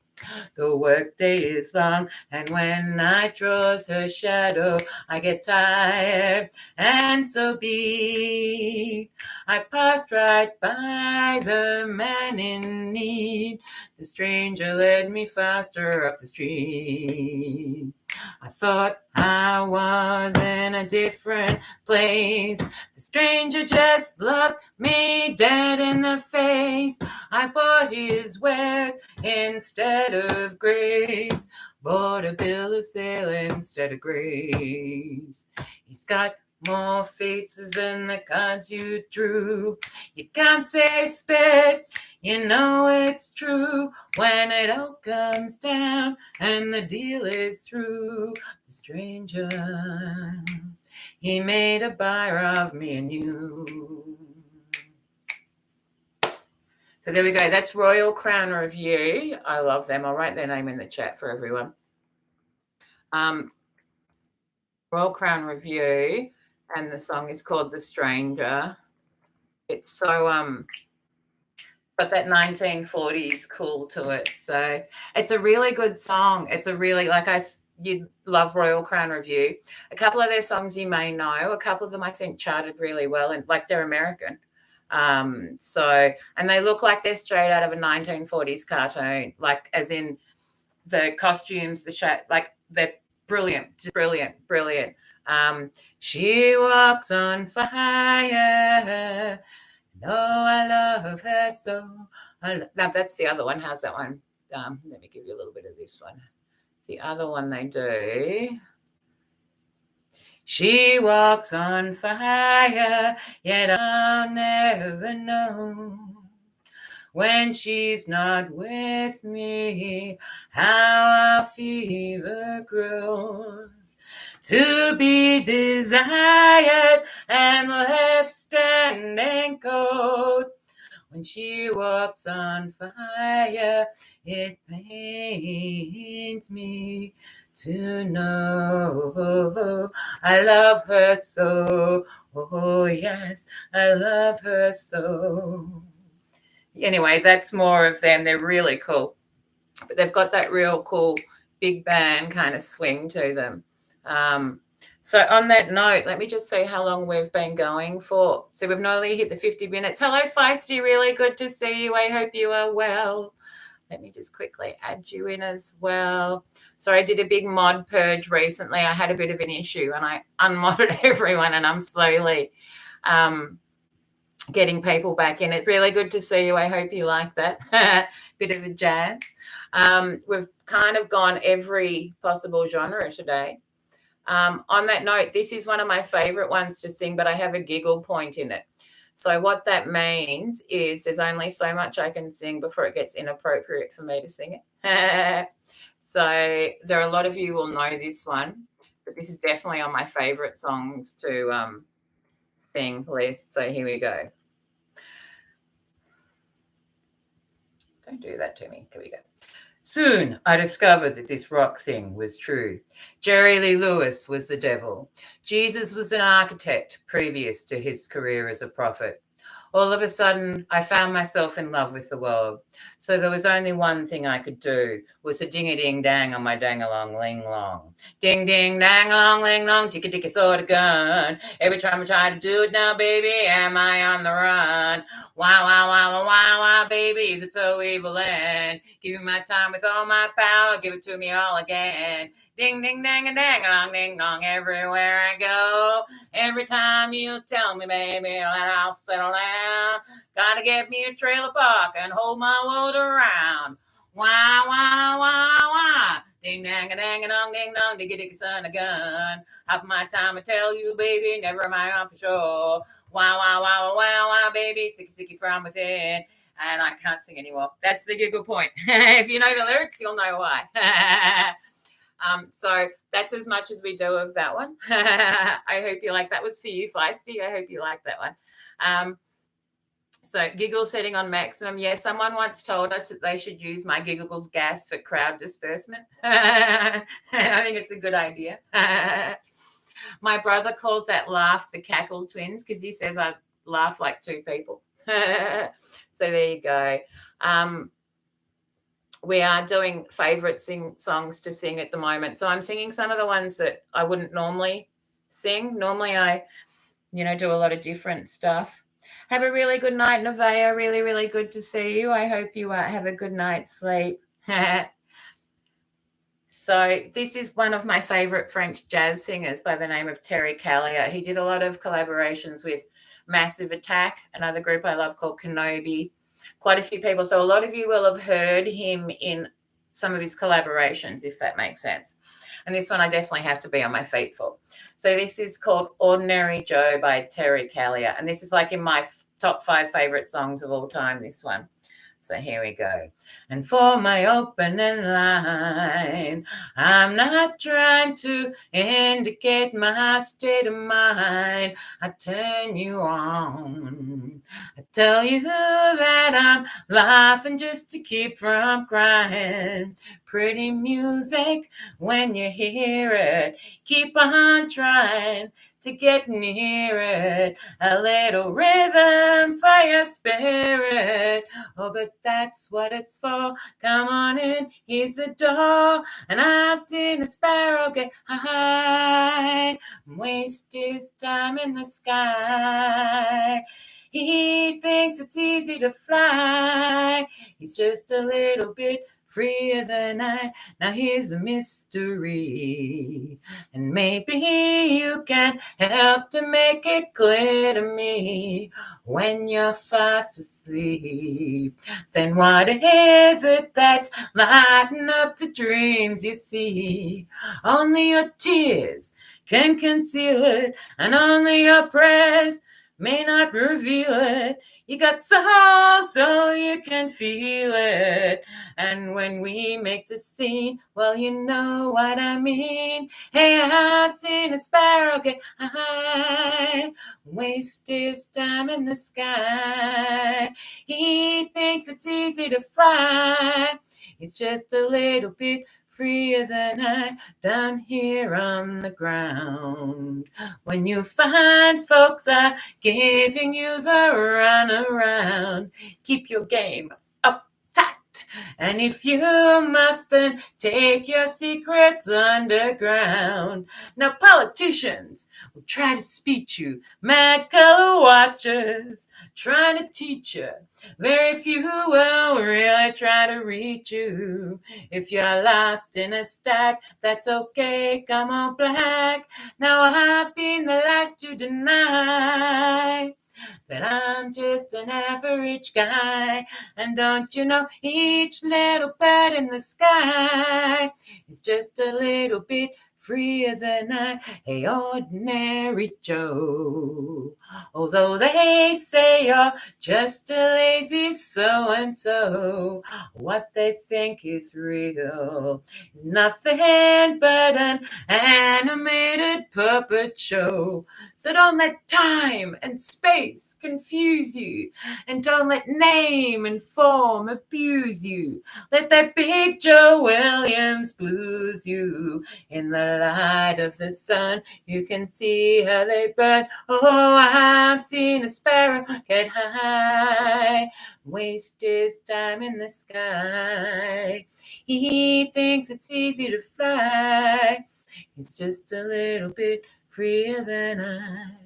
The workday is long, and when night draws her shadow, I get tired, and so be. I passed right by the man in need. The stranger led me faster up the street. I thought I was in a different place. The stranger just looked me dead in the face. I bought his wares instead of grace. Bought a bill of sale instead of grace. He's got more faces than the cards you drew. You can't say spit, you know it's true. When it all comes down and the deal is through. The stranger, he made a buyer of me and you. So there we go. That's Royal Crown Revue. I love them. I'll write their name in the chat for everyone. Royal Crown Revue, and the song is called The Stranger. It's so but that 1940s cool to it. So it's a really good song. It's a really, you'd love Royal Crown Revue. A couple of their songs you may know. A couple of them I think charted really well, and they're American. And they look like they're straight out of a 1940s cartoon, as in the costumes, the show, they're brilliant, just brilliant. She walks on fire. No, I love her so. That's the other one. How's that one? Let me give you a little bit of this one. The other one they do. She walks on fire, yet I'll never know when she's not with me how our fever grows. To be desired and left standing cold. When she walks on fire, it pains me to know I love her so. Oh, yes, I love her so. Anyway, that's more of them. They're really cool. But they've got that real cool big band kind of swing to them. So on that note, let me just say how long we've been going for. So we've nearly hit the 50 minutes. Hello, Feisty. Really good to see you. I hope you are well. Let me just quickly add you in as well. So I did a big mod purge recently. I had a bit of an issue and I unmodded everyone, and I'm slowly getting people back in. It's really good to see you. I hope you like that. Bit of a jazz. We've kind of gone every possible genre today. On that note, this is one of my favorite ones to sing, but I have a giggle point in it. So what that means is there's only so much I can sing before it gets inappropriate for me to sing it. So there are a lot of you will know this one, but this is definitely on my favorite songs to sing list. So here we go. Don't do that to me. Here we go. Soon I discovered that this rock thing was true. Jerry Lee Lewis was the devil. Jesus was an architect previous to his career as a prophet. all of a sudden I found myself in love with the world. So there was only one thing I could do, was a ding-a-ding-dang on my dang-a-long-ling-long. Ding-ding-dang-a-long-ling-long, ticka-ticka thought a gun. Every time I try to do it now, baby, am I on the run? Wow, wow, wow, wow, wow, wow, baby, is it so evil and give you my time with all my power, give it to me all again. Ding, ding, dang, a dang, along, ding, dong, everywhere I go. Every time you tell me, baby, that I'll settle down, gotta get me a trailer park and hold my world around. Wah, wah, wah, wah. Ding, dang, a dang, a dong, ding, dong, diggy, diggy, son, a gun. Half my time I tell you, baby, never am I on for sure. Wah, wah, wah, wah, wah, wah, baby, sicky, sicky from within. And I can't sing anymore. That's the giggle point. If you know the lyrics, you'll know why. So that's as much as we do of that one. I hope you like that. Was for you, Feisty. I hope you like that one. So giggle setting on maximum. Yeah, someone once told us that they should use my giggle gas for crowd disbursement. I think it's a good idea. My brother calls that laugh the cackle twins because he says I laugh like two people. So there you go. We are doing favourite songs to sing at the moment. So I'm singing some of the ones that I wouldn't normally sing. Normally I, do a lot of different stuff. Have a really good night, Nevaeh. Really, really good to see you. I hope you have a good night's sleep. So this is one of my favourite French jazz singers by the name of Terry Callier. He did a lot of collaborations with Massive Attack, another group I love called Kenobi. Quite a few people. So a lot of you will have heard him in some of his collaborations, if that makes sense. And this one I definitely have to be on my feet for. So this is called Ordinary Joe by Terry Callier. And this is like in my top 5 favourite songs of all time, this one. So here we go. And for my opening line, I'm not trying to indicate my state of mind. I turn you on. I tell you that I'm laughing just to keep from crying. Pretty music when you hear it. Keep on trying to get near it. A little rhythm for your spirit. Oh, but that's what it's for. Come on in, here's the door. And I've seen a sparrow get high, waste his time in the sky. He thinks it's easy to fly. He's just a little bit freer than I. Now here's a mystery, and maybe you can help to make it clear to me. When you're fast asleep, then what is it that's lighting up the dreams you see? Only your tears can conceal it, and only your prayers may not reveal it. You got soul, so you can feel it. And when we make the scene, well, you know what I mean. Hey, I've seen a sparrow get high, waste his time in the sky. He thinks it's easy to fly. He's just a little bit freer than I, down here on the ground. When you find folks are giving you the runaround, keep your game up tight. And if you must, then take your secrets underground. Now politicians will try to speech you, mad color watchers trying to teach you. Very few will really try to reach you. If you're lost in a stack, that's okay, come on black. Now I've been the last to deny that I'm just an average guy. And don't you know, each little bird in the sky is just a little bit freer than I, a ordinary Joe. Although they say you're just a lazy so-and-so, what they think is real is nothing but an animated puppet show. So don't let time and space confuse you, and don't let name and form abuse you. Let that big Joe Williams blues you in the the light of the sun. You can see how they burn. Oh, I've seen a sparrow get high, waste his time in the sky. He thinks it's easy to fly. He's just a little bit freer than I.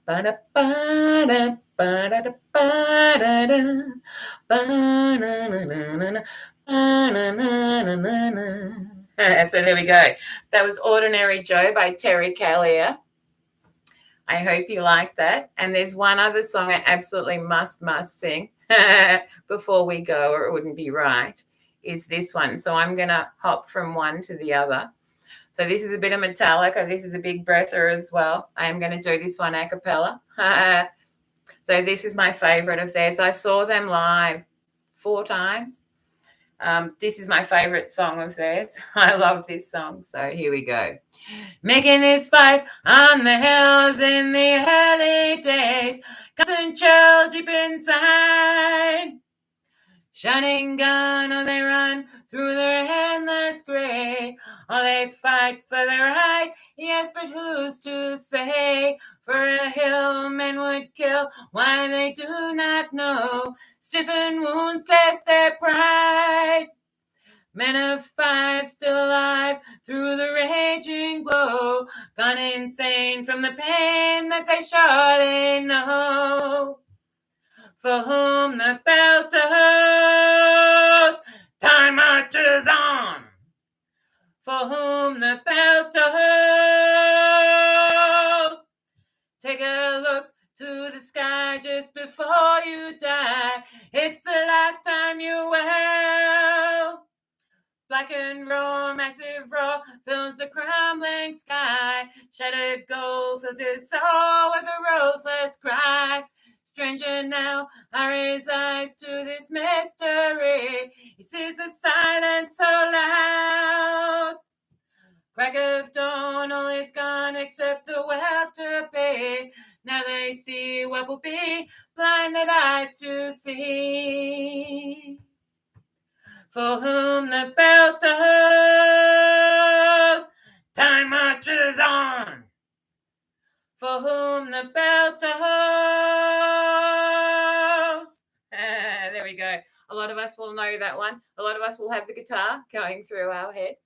Ba-da-ba-da, ba-da-da, ba-da-da, ba-na-na-na-na, ba-na-na-na-na-na. So there we go. That was Ordinary Joe by Terry Callier. I hope you like that. And there's one other song I absolutely must sing before we go, or it wouldn't be right, is this one. So I'm going to hop from one to the other. So this is a bit of Metallica. This is a big breather as well. I am going to do this one a cappella. So this is my favorite of theirs. I saw them live 4 times. This is my favorite song of theirs. I love this song. So here we go. Making this fight on the hills in the early days. Cousin chill deep inside. Shining gun, or they run through their endless gray, or they fight for their right, yes, but who's to say? For a hill men would kill, why they do not know. Stiffened wounds test their pride. Men of 5 still alive through the raging blow, gone insane from the pain that they surely know. For whom the bell tolls, time marches on. For whom the bell tolls, take a look to the sky just before you die. It's the last time you will. Black and roar, massive roar, fills the crumbling sky. Shattered gold fills his soul with a ruthless cry. Stranger now are his eyes to this mystery. He sees the silence so loud. Crack of dawn, all is gone except the well to be. Now they see what will be, blinded eyes to see. For whom the bell tolls, time marches on. For whom the bell tolls. There we go. A lot of us will know that one. A lot of us will have the guitar going through our head.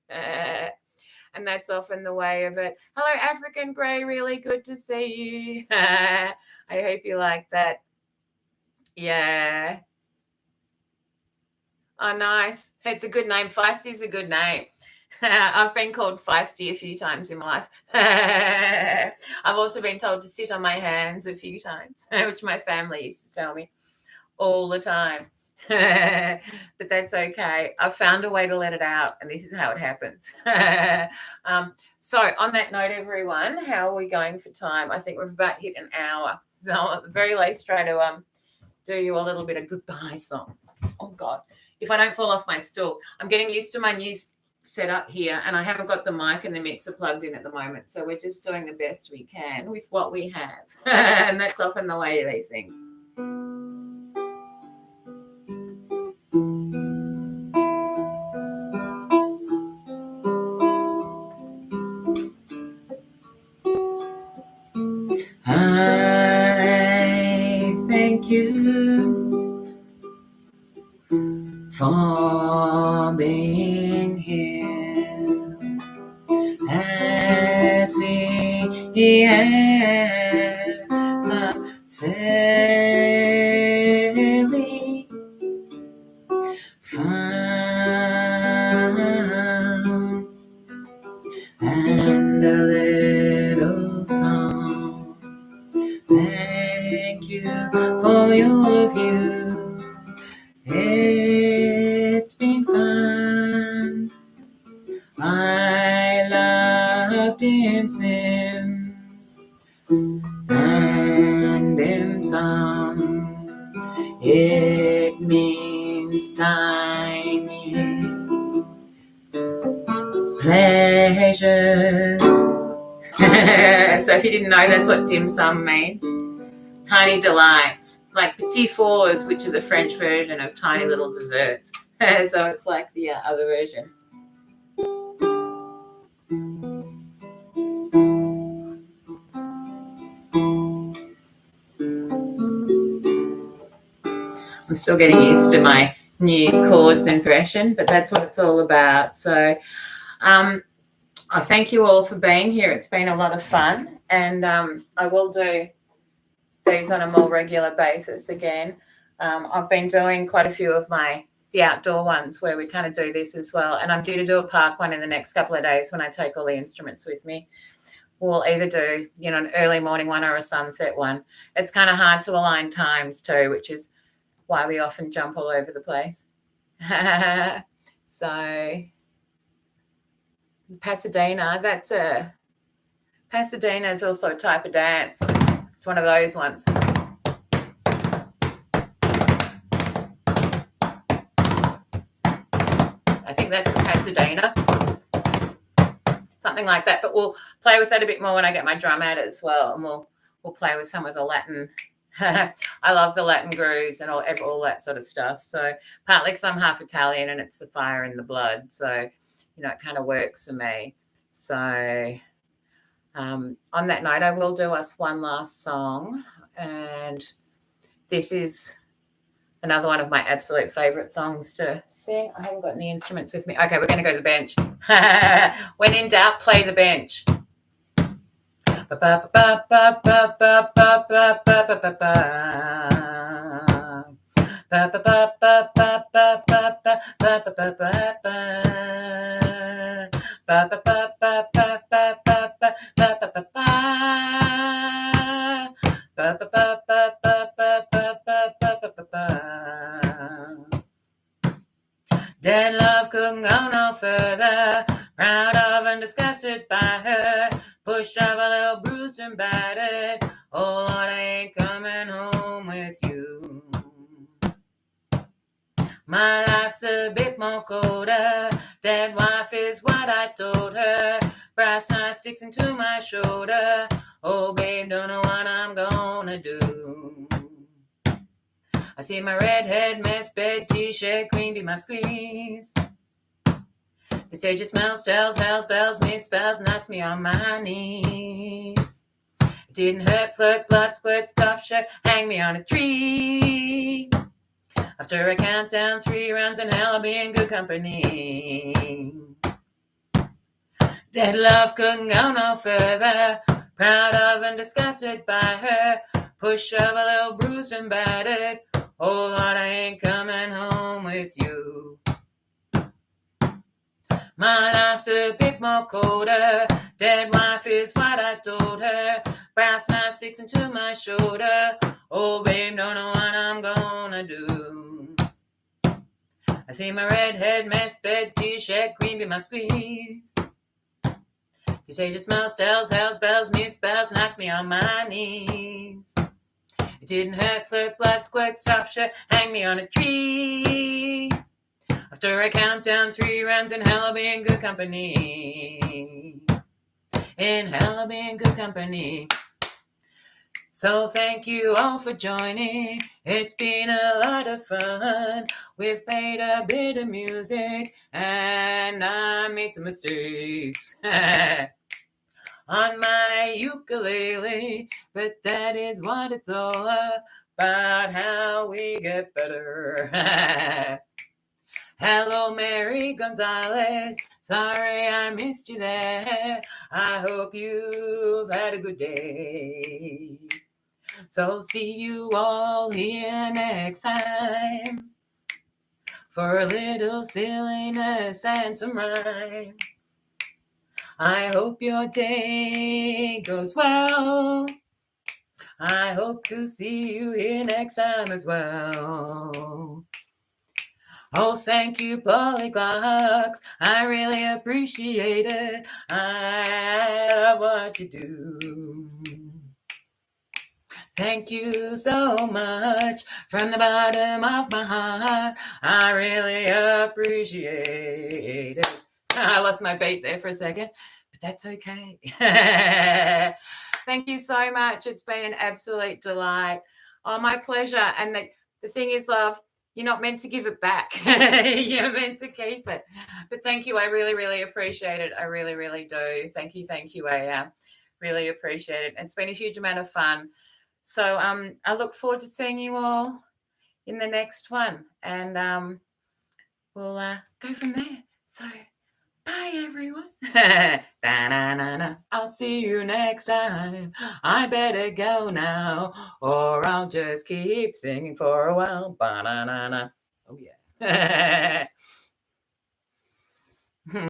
And that's often the way of it. Hello, African Grey. Really good to see you. I hope you like that. Yeah. Oh, nice. It's a good name. Feisty's a good name. I've been called feisty a few times in my life. I've also been told to sit on my hands a few times, which my family used to tell me all the time. But that's okay. I've found a way to let it out, and this is how it happens. So on that note, everyone, how are we going for time? I think we've about hit an hour. So at the very least, try to do you a little bit of goodbye song. Oh, God. If I don't fall off my stool, I'm getting used to my new setup here, and I haven't got the mic and the mixer plugged in at the moment. So we're just doing the best we can with what we have. And that's often the way of these things. I thank you for being here as we answer silly found and a little song. Thank you for your view. It's been fun. I love Dim Sims and Dim Sum. It means tiny pleasures. So if you didn't know, that's what dim sum means. Tiny delights, like petit fours, which are the French version of tiny little desserts. So it's like the other version. I'm still getting used to my new chords and progression, but that's what it's all about. So I thank you all for being here. It's been a lot of fun, and I will do these on a more regular basis again. I've been doing quite a few of the outdoor ones where we kind of do this as well, and I'm due to do a park one in the next couple of days when I take all the instruments with me. We'll either do, an early morning one or a sunset one. It's kind of hard to align times too, which is why we often jump all over the place. So Pasadena is also a type of dance. It's one of those ones. I think that's the Pasadena. Something like that, but we'll play with that a bit more when I get my drum out as well, and we'll play with some of the Latin. I love the Latin grooves and all that sort of stuff. So partly because I'm half Italian and it's the fire in the blood, so it kind of works for me. So on that note, I will do us one last song, and this is another one of my absolute favourite songs to sing. I haven't got any instruments with me. Okay, we're going to go to the bench. When in doubt, play the bench. Dead love couldn't go no further, proud of and disgusted by her, pushed up a little bruised and battered. Oh Lord, I ain't coming home with you. My life's a bit more colder, dead wife is what I told her, brass knife sticks into my shoulder. Oh babe, don't know what I'm gonna do. I see my redhead mess bed t-shirt queen be my squeeze. The stage it smells, tells, hells, bells, misspells, knocks me on my knees. It didn't hurt, flirt, blood, squirt, stuff, shirt, hang me on a tree. After a countdown, 3 rounds in hell, I'll be in good company. Dead love couldn't go no further, proud of and disgusted by her, push of a little bruised and battered. Oh Lord, I ain't coming home with you. My life's a bit more colder, dead wife is what I told her, brass knife sticks into my shoulder. Oh babe, don't know what I'm gonna do. I see my redhead mess bed t-shirt queen be my squeeze. The stage it smells, tells, hells, bells, misspells, knocks me on my knees. It didn't hurt, flirt, blood, squirt, stuff, shirt, hang me on a tree. After I count down 3 rounds in hell, I'll be in good company. In hell, I'll be in good company. So thank you all for joining. It's been a lot of fun. We've played a bit of music and I made some mistakes on my ukulele, but that is what it's all about, how we get better. Hello, Mary Gonzalez. Sorry I missed you there. I hope you've had a good day. So see you all here next time for a little silliness and some rhyme. I hope your day goes well. I hope to see you here next time as well. Oh, thank you, Polyglots. I really appreciate it. I love what you do. Thank you so much from the bottom of my heart. I really appreciate it. I lost my beat there for a second, but that's okay. Thank you so much. It's been an absolute delight. Oh, my pleasure. And the thing is, love, you're not meant to give it back. You're meant to keep it. But thank you. I really, really appreciate it. I really, really do. Thank you. I really appreciate it. It's been a huge amount of fun. So I look forward to seeing you all in the next one, and we'll go from there. So bye, everyone. I'll see you next time. I better go now, or I'll just keep singing for a while. Ba-na-na-na. Oh, yeah.